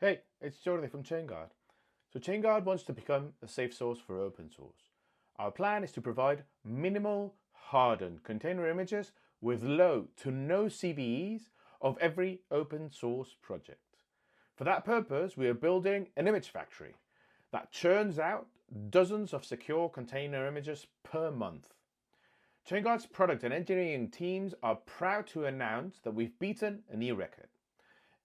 Hey, it's Jordi from Chainguard. So Chainguard wants to become a safe source for open source. Our plan is to provide minimal, hardened container images with low to no CVEs of every open source project. For that purpose, we are building an image factory that churns out dozens of secure container images per month. Chainguard's product and engineering teams are proud to announce that we've beaten a new record.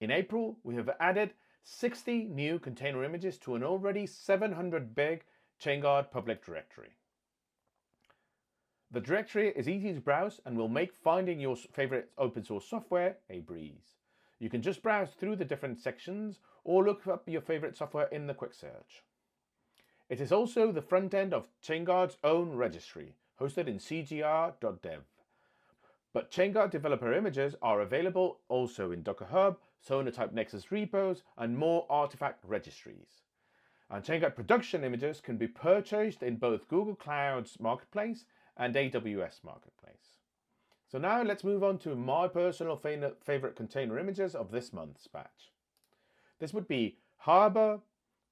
In April, we have added 60 new container images to an already 700 big Chainguard public directory. The directory is easy to browse and will make finding your favorite open source software a breeze. You can just browse through the different sections or look up your favorite software in the quick search. It is also the front end of Chainguard's own registry, hosted in cgr.dev. But Chainguard developer images are available also in Docker Hub, Sonatype Nexus repos, and more artifact registries. And Chainguard production images can be purchased in both Google Cloud's Marketplace and AWS Marketplace. So now let's move on to my personal favorite container images of this month's batch. This would be Harbor,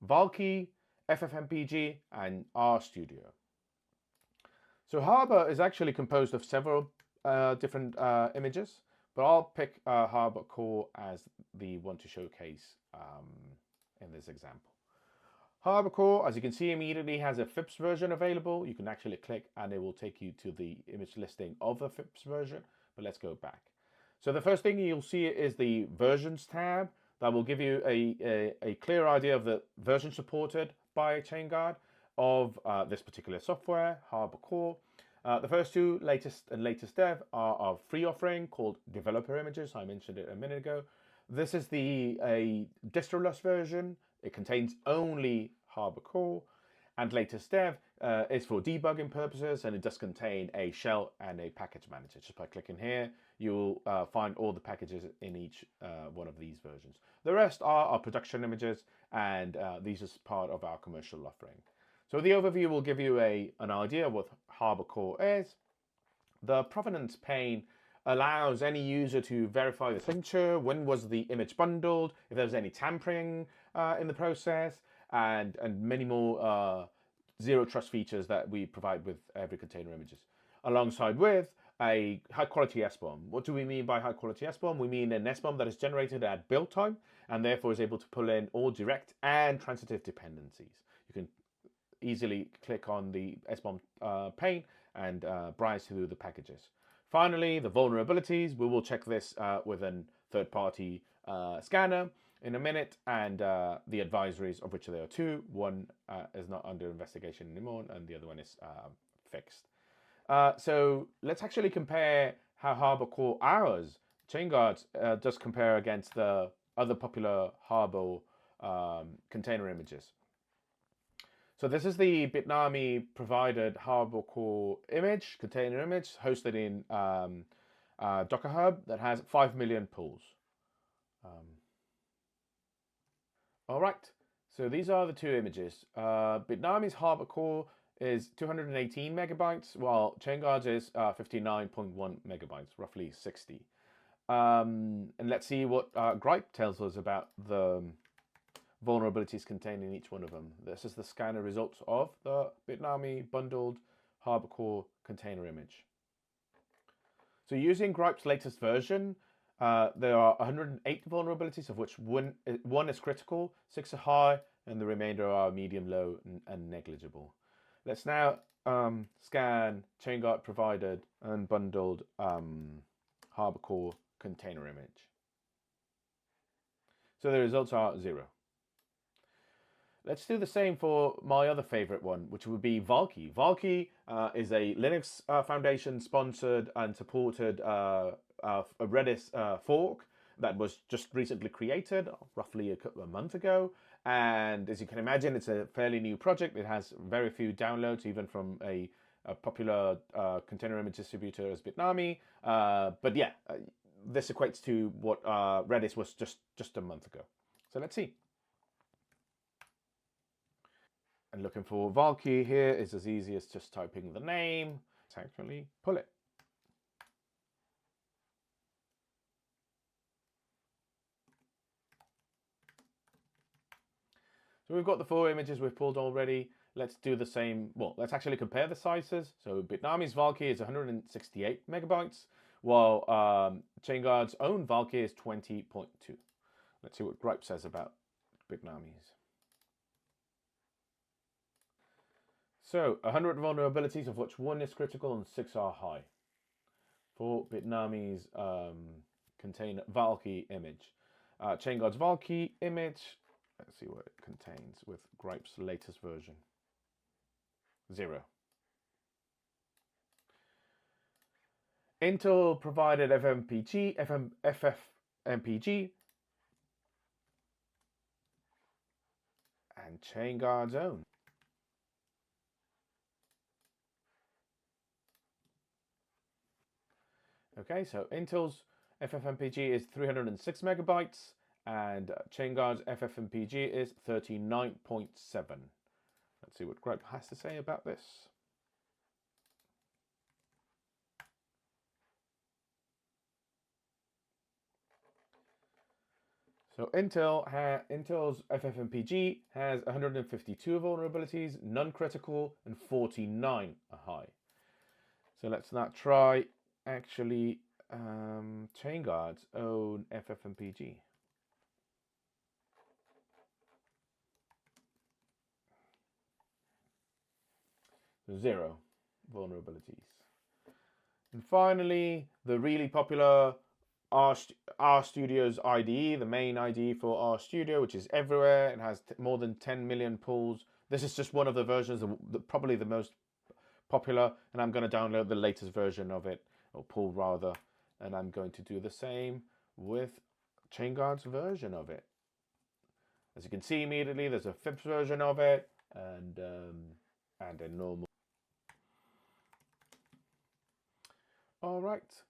Valkey, FFmpeg, and rstudio. So Harbor is actually composed of several different images, but I'll pick Harbor Core as the one to showcase in this example. Harbor Core, as you can see, immediately has a FIPS version available. You can actually click and it will take you to the image listing of the FIPS version, but let's go back. So the first thing you'll see is the versions tab that will give you a clear idea of the version supported by Chainguard of this particular software, Harbor Core. The first two, latest and latest dev, are our free offering called Developer Images. I mentioned it a minute ago. This is a distroless version. It contains only Harbor Core. And latest dev is for debugging purposes, and it does contain a shell and a package manager. Just by clicking here, you'll find all the packages in each one of these versions. The rest are our production images, and these are part of our commercial offering. So the overview will give you an idea of what Harbor Core is. The provenance pane allows any user to verify the signature, when was the image bundled, if there's any tampering in the process, and many more zero trust features that we provide with every container images. Alongside with a high quality SBOM. What do we mean by high quality SBOM? We mean an SBOM that is generated at build time and therefore is able to pull in all direct and transitive dependencies. You can easily click on the SBOM pane and browse through the packages. Finally, the vulnerabilities. We will check this with a third-party scanner in a minute, and the advisories, of which there are two. One is not under investigation anymore, and the other one is fixed. So let's actually compare how Harbor Core ours, Chainguard, does compare against the other popular Harbor container images. So this is the Bitnami provided Harbor Core image, container image, hosted in Docker Hub that has 5 million pulls. All right, so these are the two images. Bitnami's Harbor Core is 218 megabytes, while Chainguard's is 59.1 megabytes, roughly 60. And let's see what Gripe tells us about the vulnerabilities contained in each one of them. This is the scanner results of the Bitnami bundled Harbor Core container image. So using Gripe's latest version, there are 108 vulnerabilities, of which one is critical, 6 are high, and the remainder are medium, low, and negligible. Let's now scan Chainguard provided and bundled Harbor Core container image. So the results are 0. Let's do the same for my other favorite one, which would be Valkey. Valkey is a Linux Foundation sponsored and supported a Redis fork that was just recently created, roughly a month ago. And as you can imagine, it's a fairly new project. It has very few downloads, even from a popular container image distributor as Bitnami. But yeah, this equates to what Redis was just a month ago. So let's see. And looking for Valkey here is as easy as just typing the name. Let's actually pull it. So we've got the 4 images we've pulled already. Let's do the same. Well, let's actually compare the sizes. So Bitnami's Valkey is 168 megabytes, while Chainguard's own Valkey is 20.2. Let's see what Gripe says about Bitnami's. So 100 vulnerabilities, of which 1 is critical and 6 are high. For Bitnami's contain Valkey image. Chainguard's Valkey image, let's see what it contains with Gripe's latest version. 0. Intel provided FFmpeg, and Chainguard's own. Okay, so Intel's FFmpeg is 306 megabytes and Chainguard's FFmpeg is 39.7. Let's see what Gripe has to say about this. So Intel's FFmpeg has 152 vulnerabilities, none critical, and 49 are high. So let's not try actually Chainguard's own FFmpeg. 0 vulnerabilities. And finally, the really popular RStudio's IDE, the main IDE for RStudio, which is everywhere. It has more than 10 million pulls. This is just one of the versions, probably the most popular, and I'm going to download the latest version of it, or pull rather, and I'm going to do the same with Chainguard's version of it. As you can see immediately, there's a FFmpeg version of it, and a normal. All right,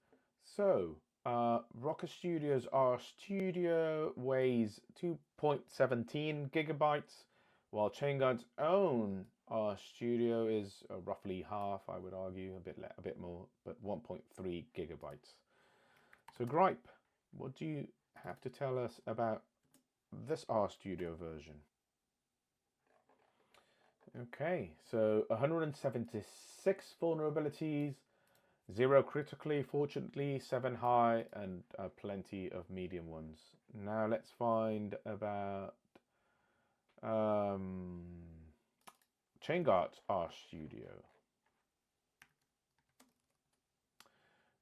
so Rocket Studio's RStudio weighs 2.17 gigabytes, while Chainguard's own RStudio is roughly half, I would argue, a bit more, but 1.3 gigabytes. So Gripe, what do you have to tell us about this RStudio version? Okay, so 176 vulnerabilities, 0 critically, fortunately, 7 high, and plenty of medium ones. Now let's find about Chainguard's RStudio.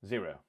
0.